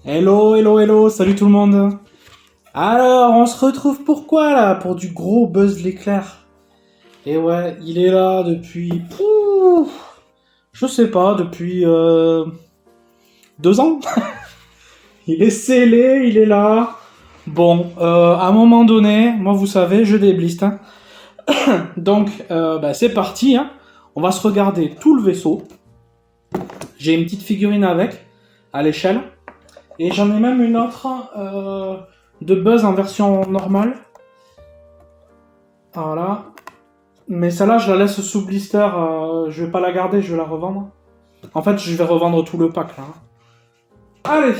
Hello, hello, hello, salut tout le monde. Alors, on se retrouve pourquoi là? Pour du gros Buzz l'éclair. Et ouais, il est là depuis... je sais pas, depuis 2 ans. Il est scellé, il est là. Bon, à un moment donné, moi vous savez, je débliste. Hein. Donc, c'est parti. Hein. On va se regarder tout le vaisseau. J'ai une petite figurine avec, à l'échelle. Et j'en ai même une autre de Buzz en version normale. Voilà. Mais celle-là, je la laisse sous blister. Je vais pas la garder, je vais la revendre. En fait, je vais revendre tout le pack là. Allez.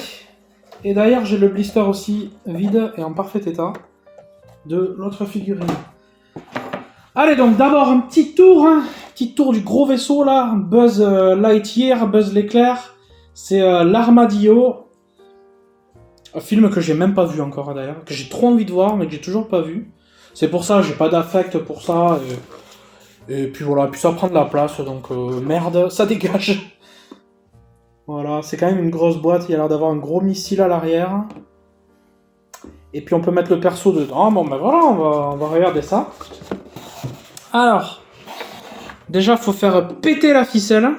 Et d'ailleurs, j'ai le blister aussi vide et en parfait état de l'autre figurine. Allez, donc d'abord un petit tour. Hein. Petit tour du gros vaisseau là. Buzz Lightyear, Buzz l'éclair. C'est l'Armadillo. Un film que j'ai même pas vu encore d'ailleurs. Que j'ai trop envie de voir, mais que j'ai toujours pas vu. C'est pour ça, j'ai pas d'affect pour ça. Et puis voilà, puis ça prend de la place, donc merde, ça dégage. Voilà, c'est quand même une grosse boîte, il y a l'air d'avoir un gros missile à l'arrière. Et puis on peut mettre le perso dedans. Bon ben voilà, on va regarder ça. Alors, déjà faut faire péter la ficelle.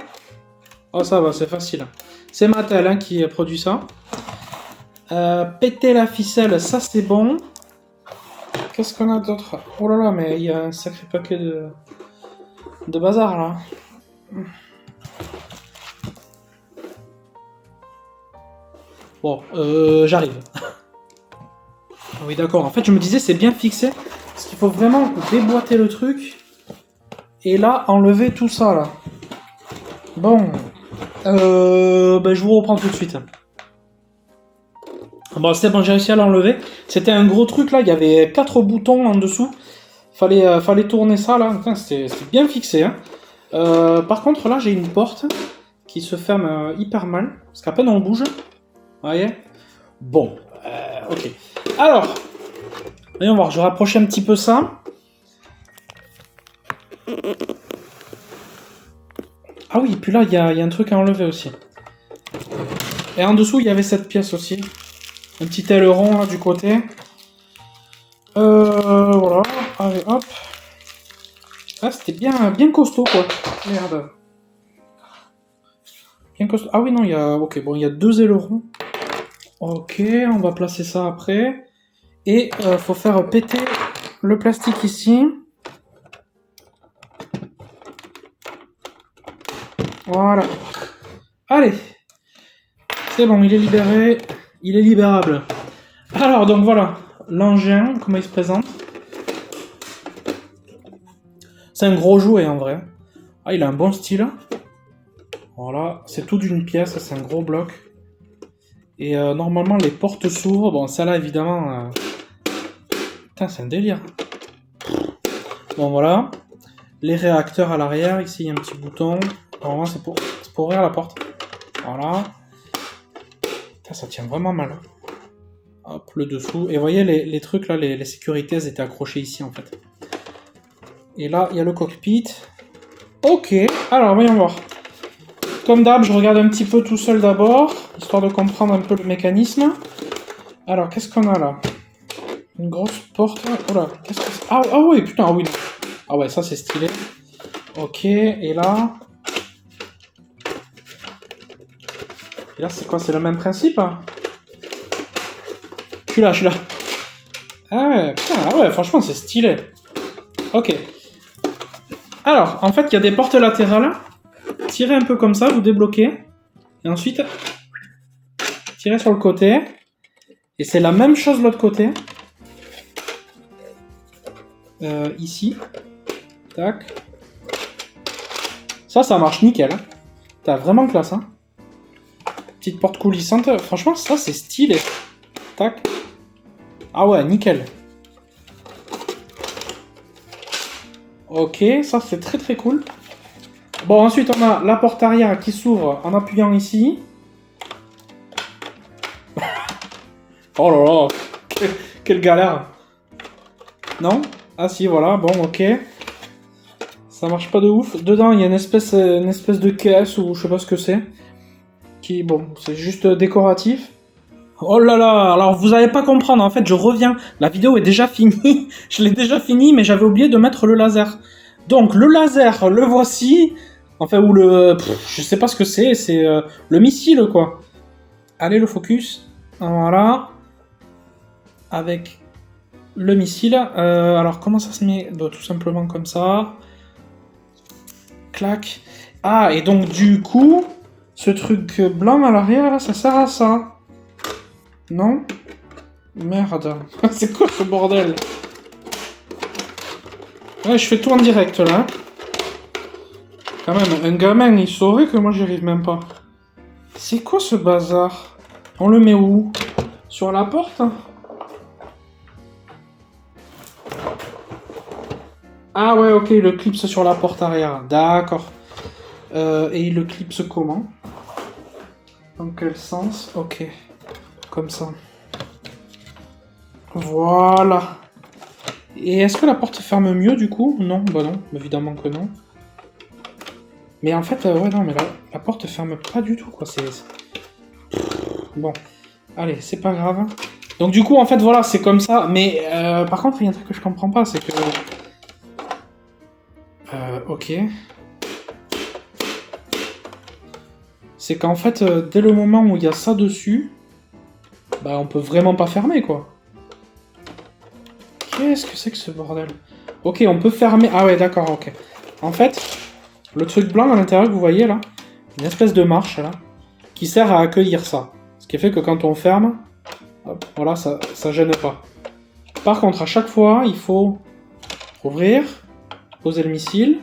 Oh ça va, c'est facile. C'est Mattel hein, qui a produit ça. Péter la ficelle, ça c'est bon. Qu'est-ce qu'on a d'autre? Oh là là, mais il y a un sacré paquet de bazar là. Bon, j'arrive. Oui, d'accord. En fait, je me disais, c'est bien fixé. Parce qu'il faut vraiment déboîter le truc. Et là, enlever tout ça, là. Bon. Je vous reprends tout de suite. Bon, c'est bon, j'ai réussi à l'enlever. C'était un gros truc, là. Il y avait 4 boutons en dessous. Fallait tourner ça, là. Enfin, c'était bien fixé, hein. Par contre, là, j'ai une porte qui se ferme hyper mal. Parce qu'à peine on bouge. Vous voyez? Bon. Ok. Alors, voyons voir, je vais rapprocher un petit peu ça. Ah oui, puis là, il y a un truc à enlever aussi. Et en dessous, il y avait cette pièce aussi. Un petit aileron là du côté. Voilà. Allez, hop. Ah, c'était bien costaud, quoi. Merde. Bien costaud. Ah oui, non, il y a... Ok, bon, il y a 2 ailerons. Ok, on va placer ça après. Et faut faire péter le plastique ici. Voilà. Allez. C'est bon, il est libéré. Il est libérable. Alors, donc voilà. L'engin, comment il se présente. C'est un gros jouet en vrai. Ah, il a un bon style. Voilà. C'est tout d'une pièce. C'est un gros bloc. Et normalement, les portes s'ouvrent. Bon, ça là, évidemment... Putain, c'est un délire. Bon, voilà. Les réacteurs à l'arrière. Ici, il y a un petit bouton. Normalement, c'est pour ouvrir la porte. Voilà. Putain, ça tient vraiment mal. Hop, le dessous. Et vous voyez, les trucs là, les sécurités, elles étaient accrochées ici, en fait. Et là, il y a le cockpit. Ok. Alors, voyons voir. Comme d'hab, je regarde un petit peu tout seul d'abord, histoire de comprendre un peu le mécanisme. Alors, qu'est-ce qu'on a là? Une grosse porte. Oh là, qu'est-ce que c'est? Ah oui, putain, ah oui. Non. Ah ouais, ça c'est stylé. Ok, et là... Et là, c'est quoi? C'est le même principe hein. Je suis là. Ah ouais, putain, ah ouais, franchement, c'est stylé. Ok. Alors, en fait, il y a des portes latérales. Tirez un peu comme ça, vous débloquez. Et ensuite, tirez sur le côté. Et c'est la même chose de l'autre côté. Ici. Tac. Ça marche nickel. Hein. T'as vraiment classe. Hein. Petite porte coulissante. Franchement, ça, c'est stylé. Tac. Ah ouais, nickel. Ok, ça, c'est très très cool. Bon, ensuite, on a la porte arrière qui s'ouvre en appuyant ici. Oh là là. Quelle galère. Non? Ah si, voilà, bon, ok. Ça marche pas de ouf. Dedans, il y a une espèce de caisse ou je sais pas ce que c'est. Qui, bon, c'est juste décoratif. Oh là là, alors vous allez pas comprendre, en fait je reviens, la vidéo est déjà finie, je l'ai déjà finie, mais j'avais oublié de mettre le laser. Donc le laser, le voici, enfin ou le... je sais pas ce que c'est le missile quoi. Allez le focus, voilà, avec le missile. Alors comment ça se met? Bah, tout simplement comme ça. Clac. Ah, et donc du coup, ce truc blanc à l'arrière là, ça sert à ça. Non? Merde. C'est quoi ce bordel? Ouais, je fais tout en direct là. Quand même, un gamin, il saurait que moi j'y arrive même pas. C'est quoi ce bazar? On le met où? Sur la porte? Ah ouais, ok, il le clipse sur la porte arrière. D'accord. Et il le clipse comment? Dans quel sens? Ok. Comme ça. Voilà. Et est-ce que la porte ferme mieux du coup? Non, bah non, évidemment que non. Mais en fait, ouais, non, mais la porte ferme pas du tout, quoi. Bon, allez, c'est pas grave. Donc du coup, en fait, voilà, c'est comme ça. Mais par contre, il y a un truc que je comprends pas, c'est que... ok. C'est qu'en fait, dès le moment où il y a ça dessus, bah on peut vraiment pas fermer, quoi. Qu'est-ce que c'est que ce bordel? Ok, on peut fermer... Ah ouais, d'accord, ok. En fait, le truc blanc à l'intérieur que vous voyez, là, une espèce de marche, là, qui sert à accueillir ça. Ce qui fait que quand on ferme, hop, voilà, ça gêne pas. Par contre, à chaque fois, il faut ouvrir, poser le missile,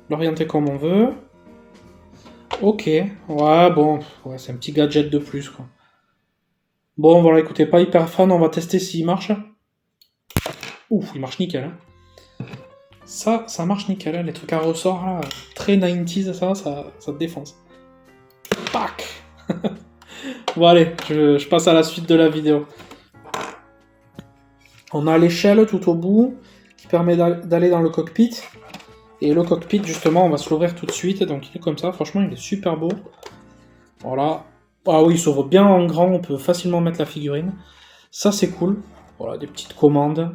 l'orienter comme on veut. Ok, ouais, bon, ouais, c'est un petit gadget de plus, quoi. Bon, voilà, écoutez, pas hyper fan, on va tester s'il marche. Ouf, il marche nickel, hein. Ça marche nickel, hein, les trucs à ressort, là, très 90s, ça défonce. Pac. Bon, allez, je passe à la suite de la vidéo. On a l'échelle tout au bout, qui permet d'aller dans le cockpit. Et le cockpit, justement, on va se l'ouvrir tout de suite, donc il est comme ça, franchement, il est super beau. Voilà. Ah oui, il s'ouvre bien en grand, on peut facilement mettre la figurine. Ça, c'est cool. Voilà, des petites commandes.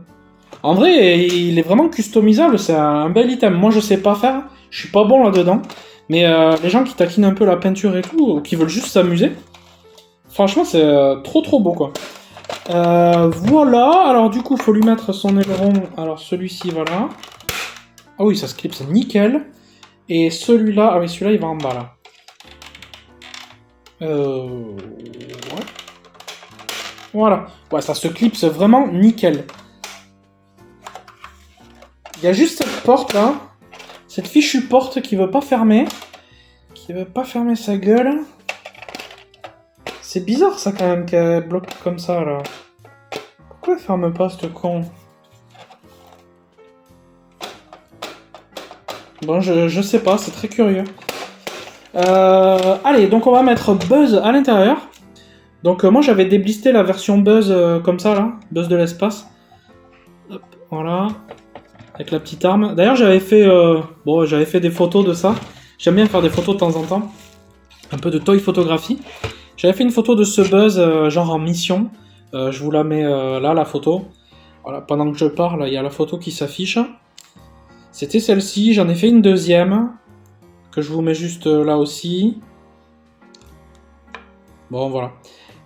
En vrai, il est vraiment customisable, c'est un bel item. Moi, je sais pas faire, je suis pas bon là-dedans. Mais les gens qui taquinent un peu la peinture et tout, qui veulent juste s'amuser, franchement, c'est trop beau, quoi. Voilà, alors du coup, faut lui mettre son aileron. Alors, celui-ci, voilà. Ah oui, ça se clipse nickel. Et celui-là, ah oui, celui-là, il va en bas, là. Ouais. Voilà. Ouais, ça se clipse vraiment nickel. Il y a juste cette porte là, cette fichue porte qui veut pas fermer, sa gueule. C'est bizarre ça quand même qu'elle bloque comme ça là. Pourquoi elle ferme pas ce con? Bon, je sais pas, c'est très curieux. Allez, donc on va mettre Buzz à l'intérieur. Donc moi j'avais déblisté la version Buzz comme ça là, Buzz de l'espace. Hop, voilà. Avec la petite arme. D'ailleurs, j'avais fait des photos de ça. J'aime bien faire des photos de temps en temps. Un peu de toy photographie. J'avais fait une photo de ce Buzz, genre en mission. Je vous la mets là, la photo. Voilà, pendant que je parle, il y a la photo qui s'affiche. C'était celle-ci. J'en ai fait une deuxième. Que je vous mets juste là aussi. Bon, voilà.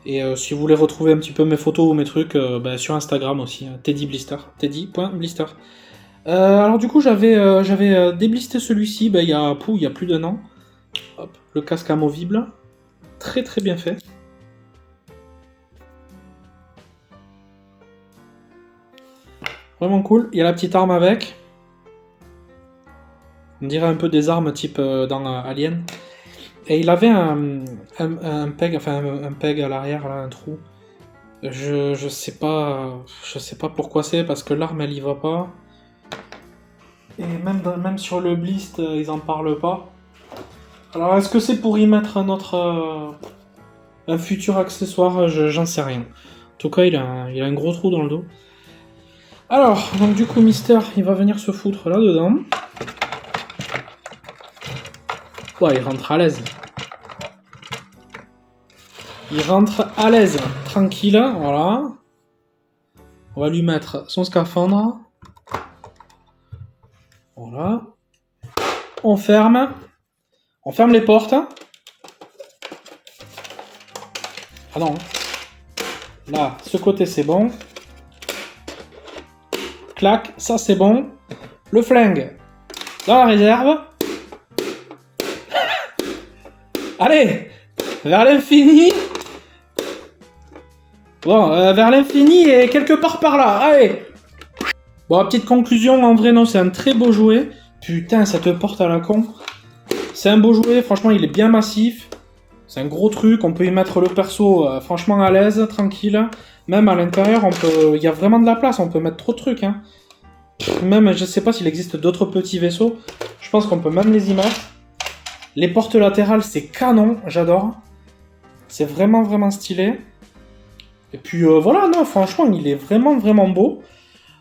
Et si vous voulez retrouver un petit peu mes photos ou mes trucs, sur Instagram aussi. Teddy Blister. Teddy.blister. Alors du coup j'avais déblisté celui-ci, il y a plus d'un an. Hop, le casque amovible, très très bien fait. Vraiment cool, il y a la petite arme avec. On dirait un peu des armes type dans Alien. Et il avait un peg, enfin un peg à l'arrière, là, un trou. Je sais pas pourquoi c'est, parce que l'arme elle y va pas. Et même sur le blist, ils en parlent pas. Alors, est-ce que c'est pour y mettre un futur accessoire? J'en sais rien. En tout cas, il a un gros trou dans le dos. Alors, donc du coup, Mister, il va venir se foutre là-dedans. Ouais, il rentre à l'aise. Il rentre à l'aise, tranquille, voilà. On va lui mettre son scaphandre. Voilà. On ferme. On ferme les portes. Ah non. Là, ce côté c'est bon. Clac, ça c'est bon. Le flingue dans la réserve. Allez, vers l'infini. Bon, vers l'infini et quelque part par là. Allez. Bon, petite conclusion, en vrai non, c'est un très beau jouet. Putain, cette porte à la con. C'est un beau jouet, franchement il est bien massif. C'est un gros truc, on peut y mettre le perso franchement à l'aise, tranquille. Même à l'intérieur, il y a vraiment de la place, on peut mettre trop de trucs. Hein. Même, je sais pas s'il existe d'autres petits vaisseaux. Je pense qu'on peut même les y mettre. Les portes latérales, c'est canon, j'adore. C'est vraiment, vraiment stylé. Et puis voilà, non, franchement, il est vraiment, vraiment beau.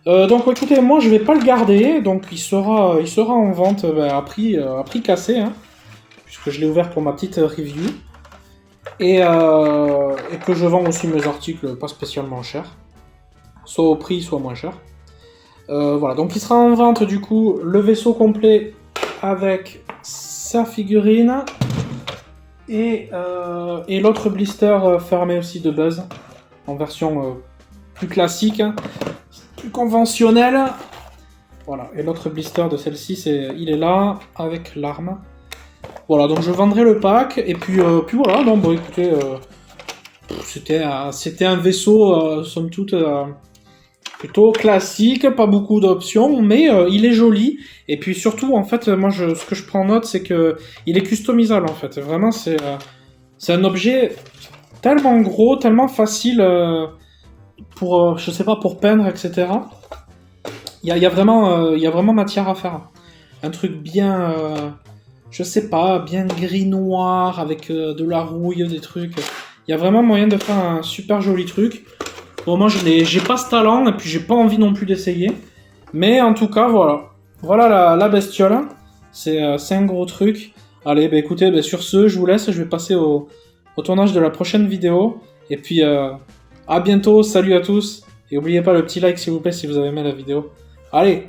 Donc écoutez, moi je vais pas le garder, donc il sera en vente à prix cassé, hein, puisque je l'ai ouvert pour ma petite review. Et que je vends aussi mes articles pas spécialement cher. Soit au prix, soit moins cher. Voilà, donc il sera en vente du coup le vaisseau complet avec sa figurine et l'autre blister fermé aussi de base en version plus classique, plus conventionnelle. Voilà, et l'autre blister de celle-ci, il est là avec l'arme. Voilà, donc je vendrai le pack et puis voilà. Non, bon, écoutez, c'était un vaisseau somme toute plutôt classique, pas beaucoup d'options, mais il est joli. Et puis surtout, en fait, moi, ce que je prends en note, c'est que il est customisable, en fait. Vraiment, c'est un objet tellement gros, tellement facile pour, je sais pas, pour peindre, etc. Il y a vraiment matière à faire. Un truc bien, je sais pas, bien gris-noir, avec de la rouille, des trucs. Il y a vraiment moyen de faire un super joli truc. Bon, moi, j'ai pas ce talent, et puis j'ai pas envie non plus d'essayer. Mais en tout cas, voilà. Voilà la bestiole. C'est un gros truc. Allez, bah écoutez, bah, sur ce, je vous laisse. Je vais passer au tournage de la prochaine vidéo. Et puis, à bientôt. Salut à tous. Et n'oubliez pas le petit like, s'il vous plaît, si vous avez aimé la vidéo. Allez!